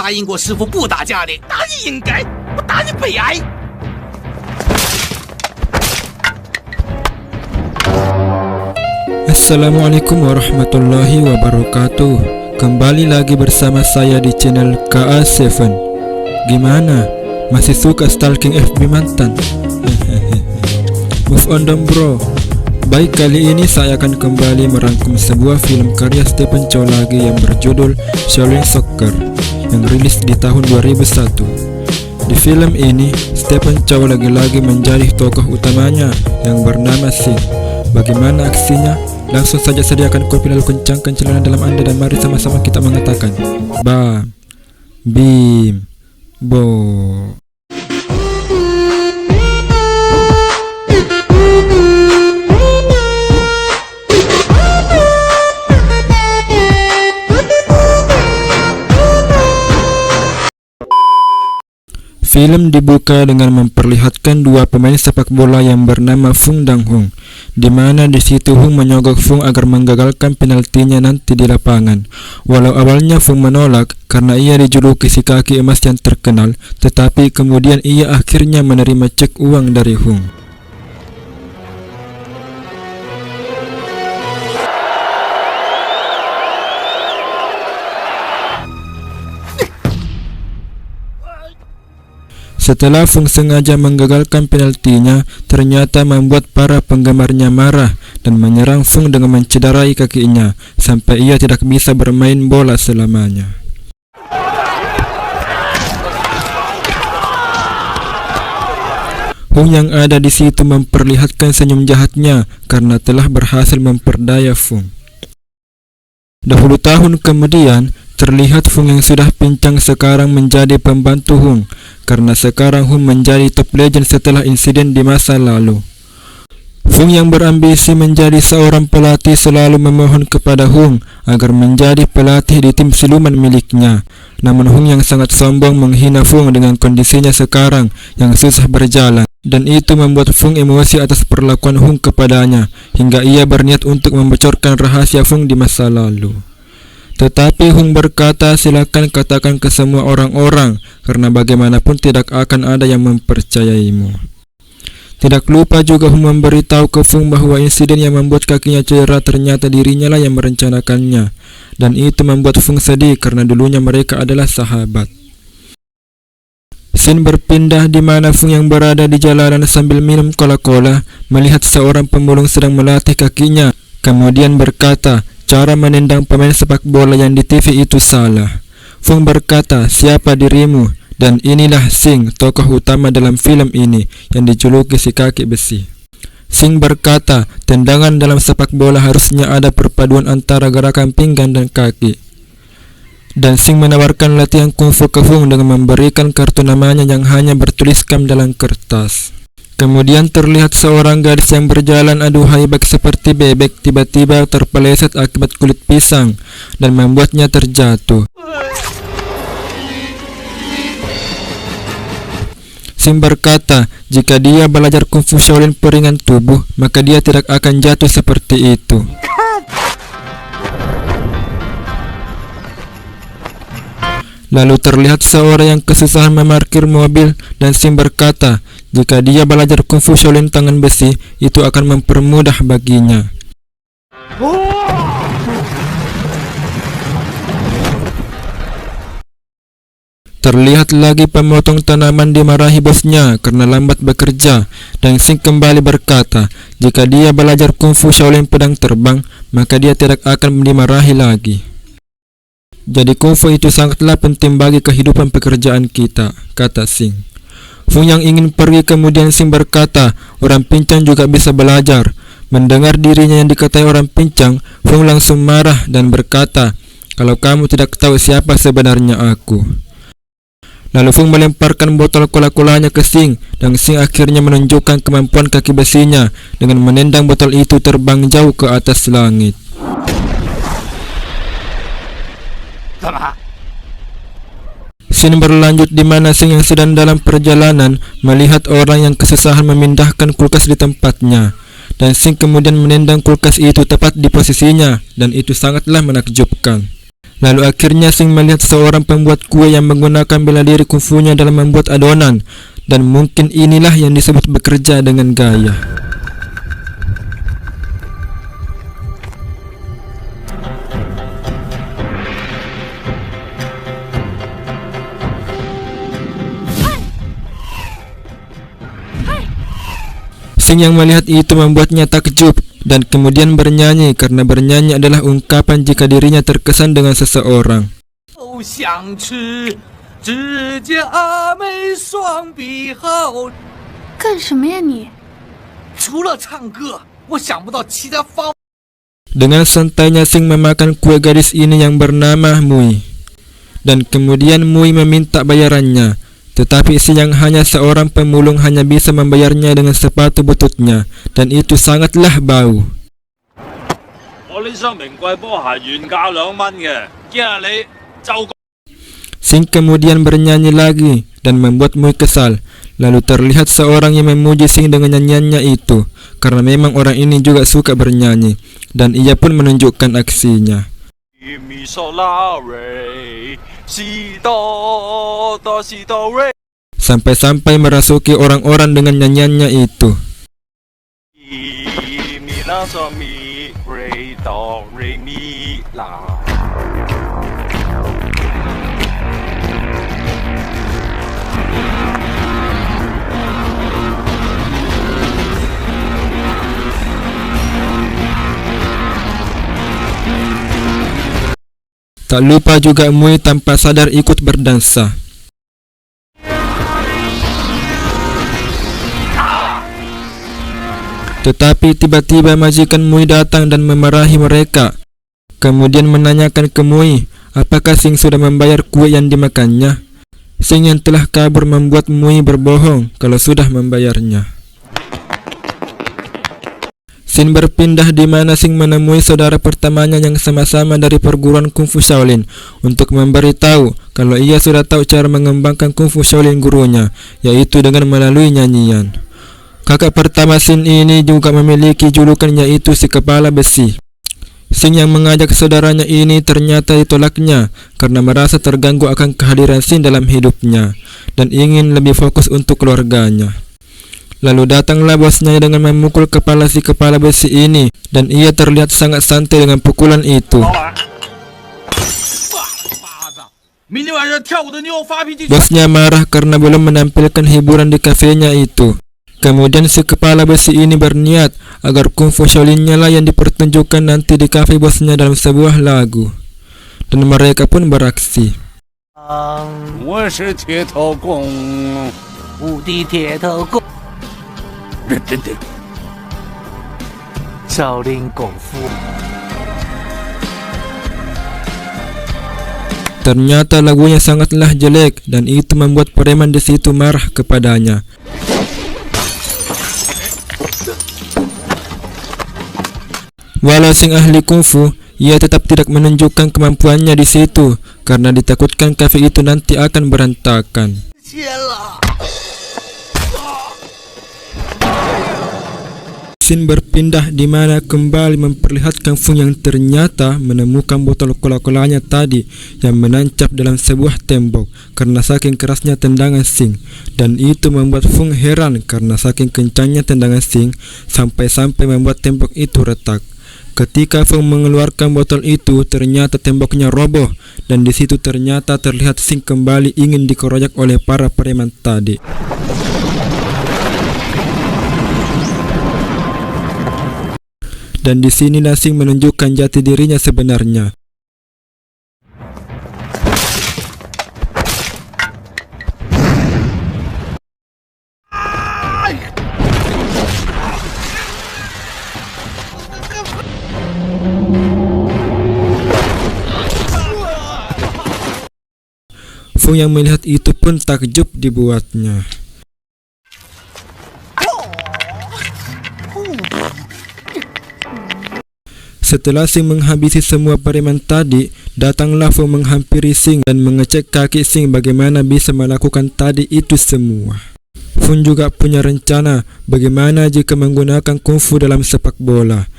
答应过师傅不打架的，打你应该，不打你悲哀。Assalamualaikum warahmatullahi wabarakatuh. Kembali lagi bersama saya di channel KA7. Gimana? Masih suka stalking FB mantan? Move on dong bro. Baik, kali ini saya akan kembali merangkum sebuah film karya Stephen Chow lagi yang berjudul Shaolin Soccer yang rilis di tahun 2001. Di film ini, Stephen Chow lagi-lagi menjadi tokoh utamanya yang bernama Sing. Bagaimana aksinya? Langsung saja sediakan kopi lalu kencangkan celana dalam Anda dan mari sama-sama kita mengatakan Bam, Bim, Bo. Film dibuka dengan memperlihatkan dua pemain sepak bola yang bernama Fung dan Hung, di mana di situ Hung menyogok Fung agar menggagalkan penaltinya nanti di lapangan. Walau awalnya Fung menolak karena ia dijuluki si kaki emas yang terkenal, tetapi kemudian ia akhirnya menerima cek uang dari Hung. Setelah Fung sengaja menggagalkan penaltinya, ternyata membuat para penggemarnya marah dan menyerang Fung dengan mencederai kakinya sampai ia tidak bisa bermain bola selamanya. Hung yang ada di situ memperlihatkan senyum jahatnya karena telah berhasil memperdaya Fung. Dahulu tahun kemudian, terlihat Fung yang sudah pincang sekarang menjadi pembantu Hung karena sekarang Hung menjadi top legend setelah insiden di masa lalu. Fung yang berambisi menjadi seorang pelatih selalu memohon kepada Hung agar menjadi pelatih di tim siluman miliknya. Namun Hung yang sangat sombong menghina Fung dengan kondisinya sekarang yang susah berjalan, dan itu membuat Fung emosi atas perlakuan Hung kepadanya hingga ia berniat untuk membocorkan rahasia Fung di masa lalu. Tetapi Hung berkata, silakan katakan ke semua orang-orang karena bagaimanapun tidak akan ada yang mempercayaimu. Tidak lupa juga Hung memberitahu ke Fung bahwa insiden yang membuat kakinya cedera ternyata dirinya lah yang merencanakannya, dan itu membuat Fung sedih karena dulunya mereka adalah sahabat. Scene berpindah di mana Fung yang berada di jalanan sambil minum cola-cola melihat seorang pemulung sedang melatih kakinya, kemudian berkata, cara menendang pemain sepak bola yang di TV itu salah. Fung berkata, siapa dirimu? Dan inilah Sing, tokoh utama dalam film ini yang dijuluki si kaki besi. Sing berkata, tendangan dalam sepak bola harusnya ada perpaduan antara gerakan pinggang dan kaki. Dan Sing menawarkan latihan kungfu ke Fung dengan memberikan kartu namanya yang hanya bertuliskan dalam kertas. Kemudian terlihat seorang gadis yang berjalan aduhai bak seperti bebek tiba-tiba terpeleset akibat kulit pisang dan membuatnya terjatuh. Sing berkata, jika dia belajar kungfu Shaolin peringan tubuh, maka dia tidak akan jatuh seperti itu. Lalu terlihat seorang yang kesusahan memarkir mobil dan Sing berkata, jika dia belajar kungfu Shaolin tangan besi, itu akan mempermudah baginya. Terlihat lagi pemotong tanaman dimarahi bosnya karena lambat bekerja, dan Sing kembali berkata, jika dia belajar kungfu Shaolin pedang terbang, maka dia tidak akan dimarahi lagi. Jadi kungfu itu sangatlah penting bagi kehidupan pekerjaan kita, kata Sing. Fung yang ingin pergi kemudian Sing berkata, orang pincang juga bisa belajar. Mendengar dirinya yang dikatai orang pincang, Fung langsung marah dan berkata, kalau kamu tidak tahu siapa sebenarnya aku. Lalu Fung melemparkan botol cola-colanya ke Sing, dan Sing akhirnya menunjukkan kemampuan kaki besinya dengan menendang botol itu terbang jauh ke atas langit. Scene berlanjut di mana Sing yang sedang dalam perjalanan melihat orang yang kesusahan memindahkan kulkas di tempatnya, dan Sing kemudian menendang kulkas itu tepat di posisinya, dan itu sangatlah menakjubkan. Lalu akhirnya Sing melihat seorang pembuat kue yang menggunakan bela diri kungfunya dalam membuat adonan, dan mungkin inilah yang disebut bekerja dengan gaya. Sing yang melihat itu membuatnya takjub dan kemudian bernyanyi, karena bernyanyi adalah ungkapan jika dirinya terkesan dengan seseorang. 都想吃，只见阿妹双臂好。干什么呀你？除了唱歌，我想不到其他方。 Dengan santainya Sing memakan kue gadis ini yang bernama Mui, dan kemudian Mui meminta bayarannya. Tetapi Sing yang hanya seorang pemulung hanya bisa membayarnya dengan sepatu bututnya, dan itu sangatlah bau. 我呢雙名貴波鞋原價2蚊嘅，今日你就 Sing kemudian bernyanyi lagi dan membuat Mui kesal. Lalu terlihat seorang yang memuji Sing dengan nyanyiannya itu, karena memang orang ini juga suka bernyanyi, dan ia pun menunjukkan aksinya. mi so la re si do do si do re Sampai-sampai merasuki orang-orang dengan nyanyiannya itu. mi la so mi re do re mi la. Tak lupa juga Mui tanpa sadar ikut berdansa. Tetapi tiba-tiba majikan Mui datang dan memarahi mereka. Kemudian menanyakan ke Mui, apakah Sing sudah membayar kue yang dimakannya. Sing yang telah kabur membuat Mui berbohong kalau sudah membayarnya. Sin berpindah di mana Sing menemui saudara pertamanya yang sama-sama dari perguruan kungfu Shaolin untuk memberitahu kalau ia sudah tahu cara mengembangkan kungfu Shaolin gurunya, yaitu dengan melalui nyanyian. Kakak pertama Sin ini juga memiliki julukan, yaitu si kepala besi. Sing yang mengajak saudaranya ini ternyata ditolaknya karena merasa terganggu akan kehadiran Sin dalam hidupnya dan ingin lebih fokus untuk keluarganya. Lalu datanglah bosnya dengan memukul kepala si kepala besi ini, dan ia terlihat sangat santai dengan pukulan itu. Bosnya marah karena belum menampilkan hiburan di kafenya itu. Kemudian si kepala besi ini berniat agar kungfu Shaolinnya lah yang dipertunjukkan nanti di kafe bosnya dalam sebuah lagu. Dan mereka pun beraksi. 我是铁头功，无敌铁头功，认真点，少林功夫。 Ternyata lagunya sangatlah jelek dan itu membuat preman di situ marah kepadanya. Walau Sing ahli kungfu, ia tetap tidak menunjukkan kemampuannya di situ karena ditakutkan kafe itu nanti akan berantakan. Sin berpindah di mana kembali memperlihatkan Fung yang ternyata menemukan botol cola-colanya tadi yang menancap dalam sebuah tembok karena saking kerasnya tendangan Sing, dan itu membuat Fung heran karena saking kencangnya tendangan Sing sampai-sampai membuat tembok itu retak. Ketika Fung mengeluarkan botol itu, ternyata temboknya roboh dan di situ ternyata terlihat Sing kembali ingin dikeroyak oleh para preman tadi. Dan di sini Sing menunjukkan jati dirinya sebenarnya. Fung yang melihat itu pun takjub dibuatnya. Setelah Sing menghabisi semua preman tadi, datanglah Fung menghampiri Sing dan mengecek kaki Sing bagaimana bisa melakukan tadi itu semua. Fung juga punya rencana bagaimana jika menggunakan kungfu dalam sepak bola.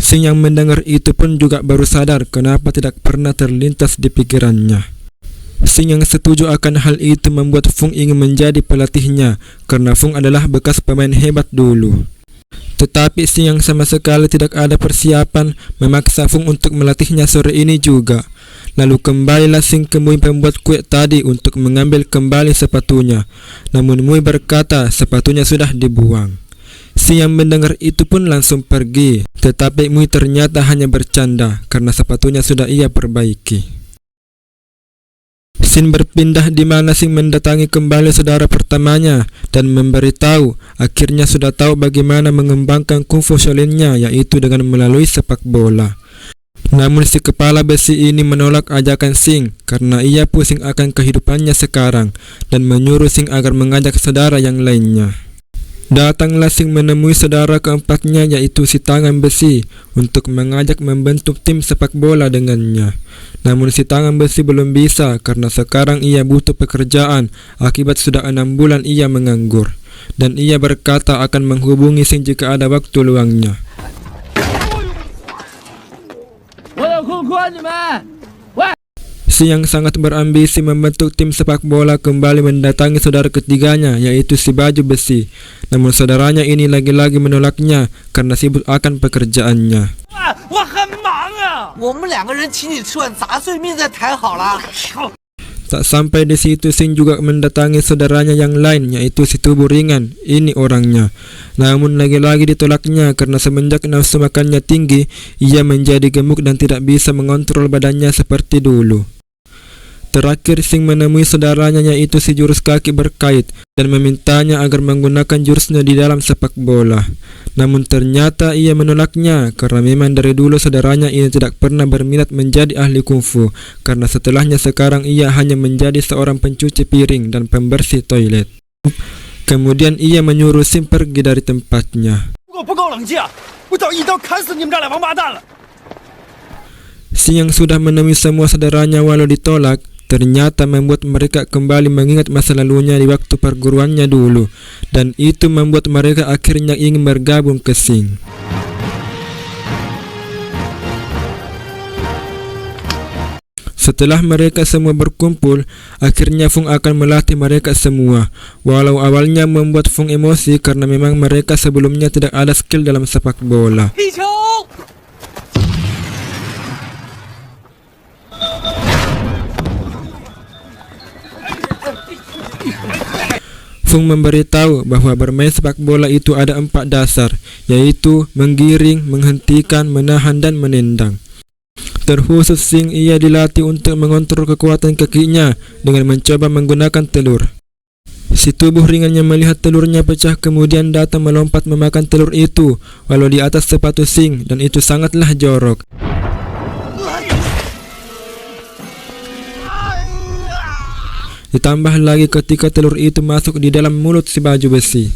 Sing yang mendengar itu pun juga baru sadar kenapa tidak pernah terlintas di pikirannya. Sing yang setuju akan hal itu membuat Fung ingin menjadi pelatihnya karena Fung adalah bekas pemain hebat dulu. Tetapi Sing yang sama sekali tidak ada persiapan memaksa Fung untuk melatihnya sore ini juga. Lalu kembalilah Sing ke Mui pembuat kue tadi untuk mengambil kembali sepatunya. Namun Mui berkata sepatunya sudah dibuang. Sing yang mendengar itu pun langsung pergi. Tetapi Mui ternyata hanya bercanda karena sepatunya sudah ia perbaiki. Sin berpindah di mana Sing mendatangi kembali saudara pertamanya dan memberitahu akhirnya sudah tahu bagaimana mengembangkan kungfu Shaolin-nya, yaitu dengan melalui sepak bola. Namun si kepala besi ini menolak ajakan Sing karena ia pusing akan kehidupannya sekarang dan menyuruh Sing agar mengajak saudara yang lainnya. Datanglah Sing menemui saudara keempatnya, yaitu si tangan besi, untuk mengajak membentuk tim sepak bola dengannya. Namun si tangan besi belum bisa karena sekarang ia butuh pekerjaan akibat sudah 6 bulan ia menganggur. Dan ia berkata akan menghubungi Sing jika ada waktu luangnya. Si yang sangat berambisi membentuk tim sepak bola kembali mendatangi saudara ketiganya, yaitu si baju besi. Namun saudaranya ini lagi-lagi menolaknya karena sibuk akan pekerjaannya. Tak sampai di situ Sing juga mendatangi saudaranya yang lain, yaitu si tubuh ringan. Ini orangnya. Namun lagi-lagi ditolaknya karena semenjak nafsu makannya tinggi, ia menjadi gemuk dan tidak bisa mengontrol badannya seperti dulu. Terakhir Sing menemui saudaranya, yaitu si jurus kaki berkait, dan memintanya agar menggunakan jurusnya di dalam sepak bola. Namun ternyata ia menolaknya karena memang dari dulu saudaranya ini tidak pernah berminat menjadi ahli kungfu, karena setelahnya sekarang ia hanya menjadi seorang pencuci piring dan pembersih toilet. Kemudian ia menyuruh Sing pergi dari tempatnya. Sing yang sudah menemui semua saudaranya walau ditolak, ternyata membuat mereka kembali mengingat masa lalunya di waktu perguruannya dulu, dan itu membuat mereka akhirnya ingin bergabung ke Sing. Setelah mereka semua berkumpul, akhirnya Fung akan melatih mereka semua. Walau awalnya membuat Fung emosi karena memang mereka sebelumnya tidak ada skill dalam sepak bola. Fung memberitahu bahwa bermain sepak bola itu ada 4 dasar, yaitu menggiring, menghentikan, menahan, dan menendang. Terkhusus Sing ia dilatih untuk mengontrol kekuatan kakinya dengan mencoba menggunakan telur. Si tubuh ringannya melihat telurnya pecah kemudian datang melompat memakan telur itu walau di atas sepatu Sing, dan itu sangatlah jorok. Ditambah lagi ketika telur itu masuk di dalam mulut si baju besi.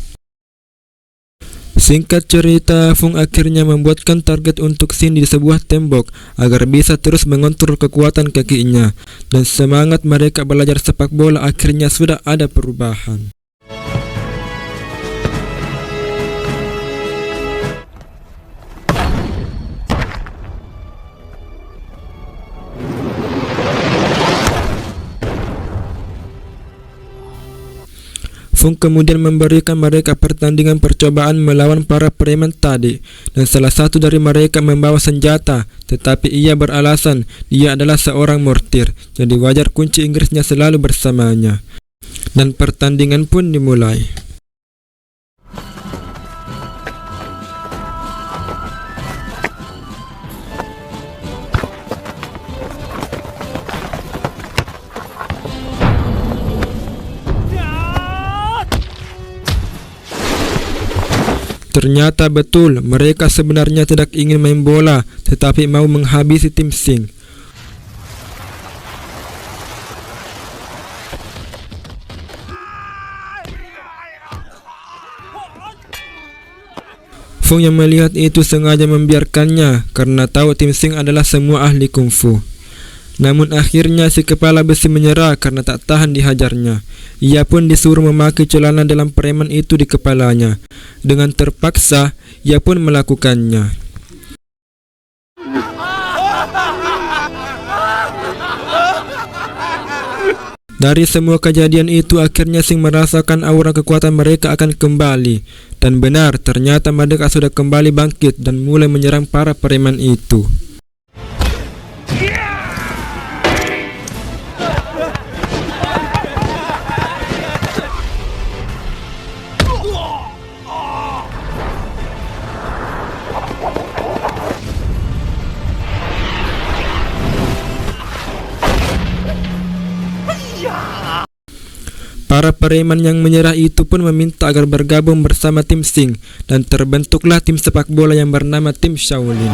Singkat cerita, Fung akhirnya membuatkan target untuk Sing di sebuah tembok agar bisa terus mengontrol kekuatan kakinya, dan semangat mereka belajar sepak bola akhirnya sudah ada perubahan. Fung kemudian memberikan mereka pertandingan percobaan melawan para preman tadi, dan salah satu dari mereka membawa senjata, tetapi ia beralasan dia adalah seorang mortir, jadi wajar kunci Inggrisnya selalu bersamanya. Dan pertandingan pun dimulai. Ternyata betul, mereka sebenarnya tidak ingin main bola, tetapi mau menghabisi tim Sing. Fung yang melihat itu sengaja membiarkannya karena tahu tim Sing adalah semua ahli kungfu. Namun akhirnya si kepala besi menyerah karena tak tahan dihajarnya. Ia pun disuruh memakai celana dalam preman itu di kepalanya. Dengan terpaksa, ia pun melakukannya. Dari semua kejadian itu akhirnya Sing merasakan aura kekuatan mereka akan kembali. Dan benar, ternyata mereka sudah kembali bangkit dan mulai menyerang para preman itu. Para preman yang menyerah itu pun meminta agar bergabung bersama tim Sing, dan terbentuklah tim sepak bola yang bernama tim Shaolin.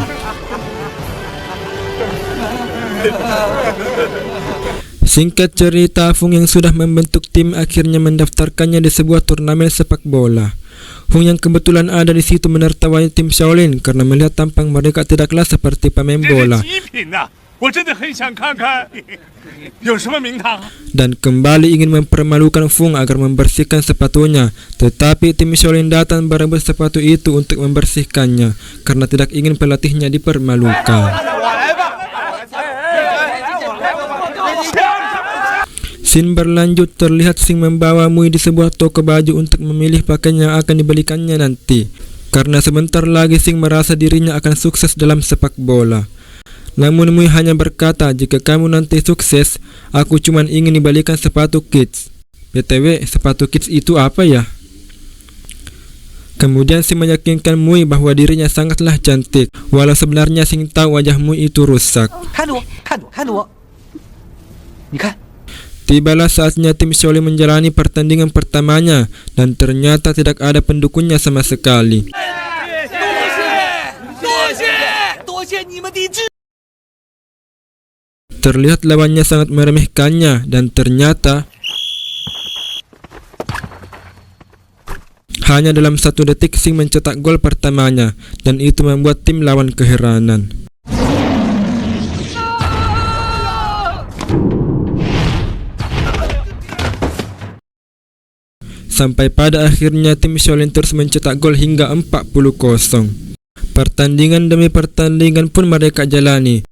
Singkat cerita, Fung yang sudah membentuk tim akhirnya mendaftarkannya di sebuah turnamen sepak bola. Fung yang kebetulan ada di situ menertawai tim Shaolin karena melihat tampang mereka tidaklah seperti pemain bola. Dan kembali ingin mempermalukan Fung agar membersihkan sepatunya, tetapi tim Shaolin datang berebut sepatu itu untuk membersihkannya karena tidak ingin pelatihnya dipermalukan. Scene berlanjut, terlihat Sing membawa Mui di sebuah toko baju untuk memilih pakaian yang akan dibelikannya nanti, karena sebentar lagi Sing merasa dirinya akan sukses dalam sepak bola. Namun Mui hanya berkata, jika kamu nanti sukses, aku cuma ingin dibalikan sepatu kids. BTW, sepatu kids itu apa ya? Kemudian Sing meyakinkan Mui bahwa dirinya sangatlah cantik, walau sebenarnya Sing tahu wajah Mui itu rusak. Tibalah saatnya tim Shaolin menjalani pertandingan pertamanya, dan ternyata tidak ada pendukungnya sama sekali. Terlihat lawannya sangat meremehkannya, dan ternyata hanya dalam 1 detik Sing mencetak gol pertamanya, dan itu membuat tim lawan keheranan. Sampai pada akhirnya tim Shaolin terus mencetak gol hingga 40-0. Pertandingan demi pertandingan pun mereka jalani,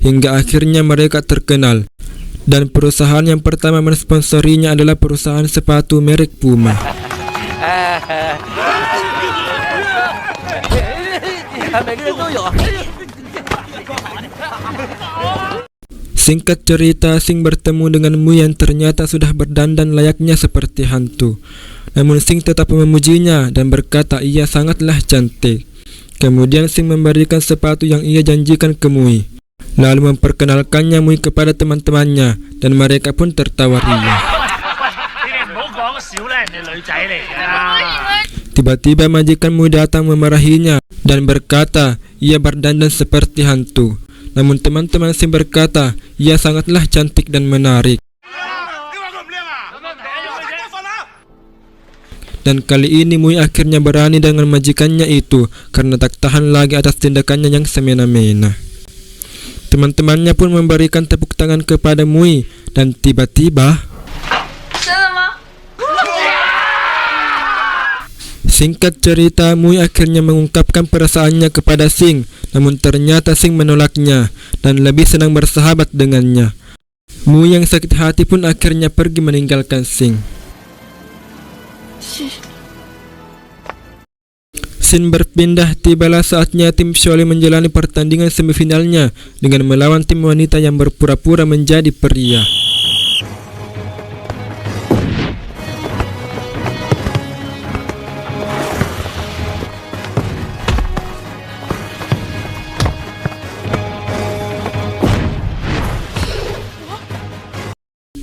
hingga akhirnya mereka terkenal, dan perusahaan yang pertama mensponsorinya adalah perusahaan sepatu merek Puma. Singkat cerita, Sing bertemu dengan Mui yang ternyata sudah berdandan layaknya seperti hantu. Namun Sing tetap memujinya dan berkata ia sangatlah cantik. Kemudian Sing memberikan sepatu yang ia janjikan ke Mui, lalu memperkenalkannya Mui kepada teman-temannya, dan mereka pun tertawa ria. Tiba-tiba majikan Mui datang memarahinya dan berkata ia berdandan seperti hantu. Namun teman-teman Sing berkata ia sangatlah cantik dan menarik. Dan kali ini Mui akhirnya berani dengan majikannya itu karena tak tahan lagi atas tindakannya yang semena-mena. Teman-temannya pun memberikan tepuk tangan kepada Mui, dan tiba-tiba singkat cerita, Mui akhirnya mengungkapkan perasaannya kepada Sing, namun ternyata Sing menolaknya dan lebih senang bersahabat dengannya. Mui yang sakit hati pun akhirnya pergi meninggalkan Sing. Scene berpindah, tibalah saatnya tim Shaolin menjalani pertandingan semifinalnya dengan melawan tim wanita yang berpura-pura menjadi pria.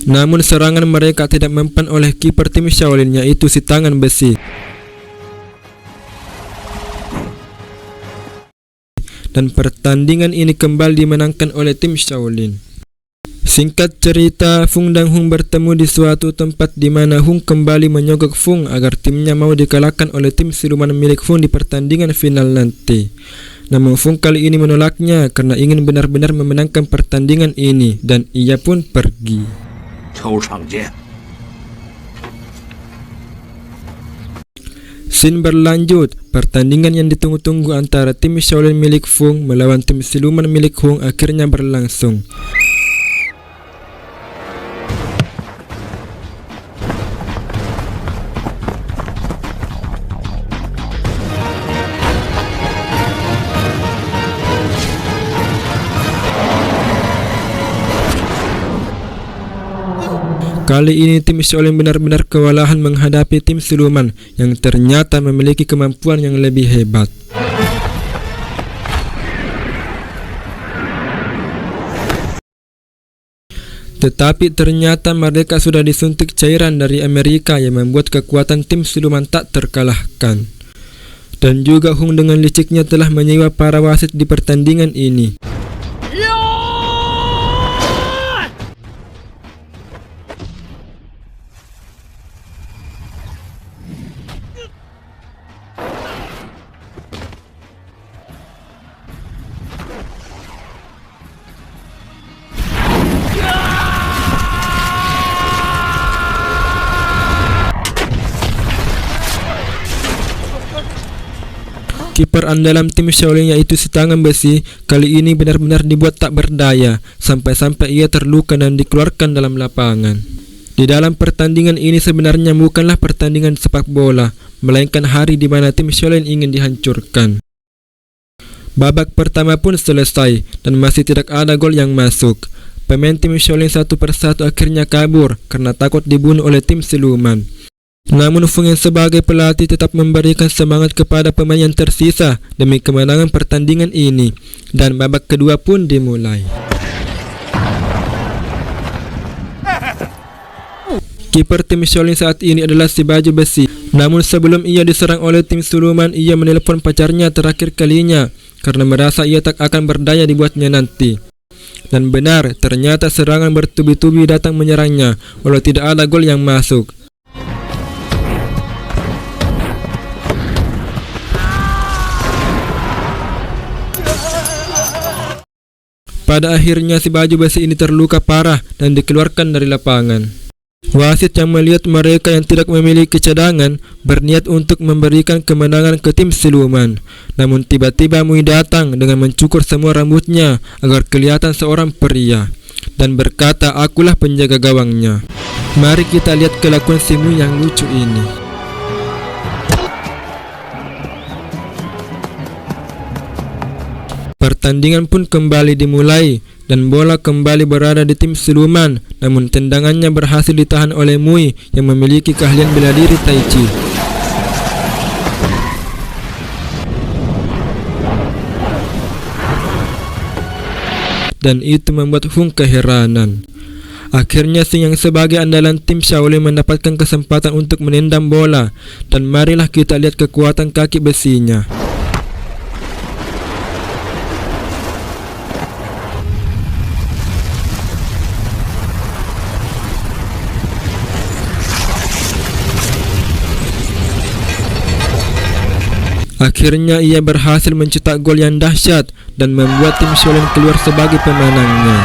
Namun serangan mereka tidak mempan oleh kiper tim Shaolin, yaitu si tangan besi. Dan pertandingan ini kembali dimenangkan oleh tim Shaolin. Singkat cerita, Fung dan Hung bertemu di suatu tempat di mana Hung kembali menyogok Fung agar timnya mau dikalahkan oleh tim siluman milik Fung di pertandingan final nanti. Namun Fung kali ini menolaknya karena ingin benar-benar memenangkan pertandingan ini, dan ia pun pergi. Scene berlanjut, pertandingan yang ditunggu-tunggu antara tim Shaolin milik Fung melawan tim siluman milik Hung akhirnya berlangsung. Kali ini tim Shaolin benar-benar kewalahan menghadapi tim siluman yang ternyata memiliki kemampuan yang lebih hebat. Tetapi ternyata mereka sudah disuntik cairan dari Amerika yang membuat kekuatan tim siluman tak terkalahkan. Dan juga Hung dengan liciknya telah menyewa para wasit di pertandingan ini. Kiper andalan tim Shaolin yaitu si tangan besi kali ini benar-benar dibuat tak berdaya sampai-sampai ia terluka dan dikeluarkan dalam lapangan. Di dalam pertandingan ini sebenarnya bukanlah pertandingan sepak bola, melainkan hari di mana tim Shaolin ingin dihancurkan. Babak pertama pun selesai dan masih tidak ada gol yang masuk. Pemain tim Shaolin satu persatu akhirnya kabur karena takut dibunuh oleh tim siluman. Namun Fung yang sebagai pelatih tetap memberikan semangat kepada pemain yang tersisa demi kemenangan pertandingan ini, dan babak kedua pun dimulai. Kiper tim Shaolin saat ini adalah si baju besi. Namun sebelum ia diserang oleh tim siluman, ia menelpon pacarnya terakhir kalinya karena merasa ia tak akan berdaya dibuatnya nanti. Dan benar, ternyata serangan bertubi-tubi datang menyerangnya walau tidak ada gol yang masuk. Pada akhirnya si baju besi ini terluka parah dan dikeluarkan dari lapangan. Wasit yang melihat mereka yang tidak memiliki cadangan berniat untuk memberikan kemenangan ke tim siluman. Namun tiba-tiba Mui datang dengan mencukur semua rambutnya agar kelihatan seorang pria dan berkata, "Akulah penjaga gawangnya." Mari kita lihat kelakuan si Mui yang lucu ini. Pertandingan pun kembali dimulai dan bola kembali berada di tim siluman, namun tendangannya berhasil ditahan oleh Mui yang memiliki keahlian bela diri Tai Chi. Dan itu membuat Hung keheranan. Akhirnya Sing yang sebagai andalan tim Shaolin mendapatkan kesempatan untuk menendang bola, dan marilah kita lihat kekuatan kaki besinya. Akhirnya ia berhasil mencetak gol yang dahsyat dan membuat tim Shaolin keluar sebagai pemenangnya.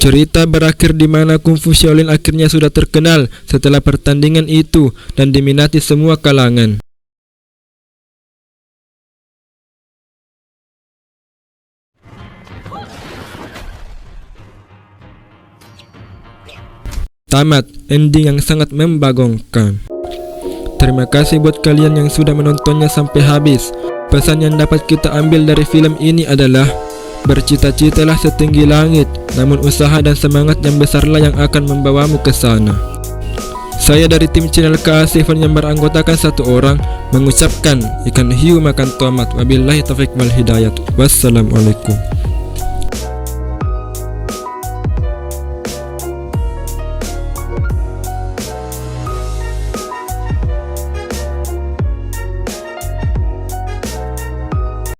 Cerita berakhir di mana Kungfu Shaolin akhirnya sudah terkenal setelah pertandingan itu dan diminati semua kalangan. Tamat, ending yang sangat membagongkan. Terima kasih buat kalian yang sudah menontonnya sampai habis. Pesan yang dapat kita ambil dari film ini adalah bercita-citalah setinggi langit, namun usaha dan semangat yang besarlah yang akan membawamu ke sana. Saya dari tim channel K7 yang beranggotakan 1 orang mengucapkan ikan hiu makan tomat. Wabillahi taufiq wal hidayah. Wassalamualaikum.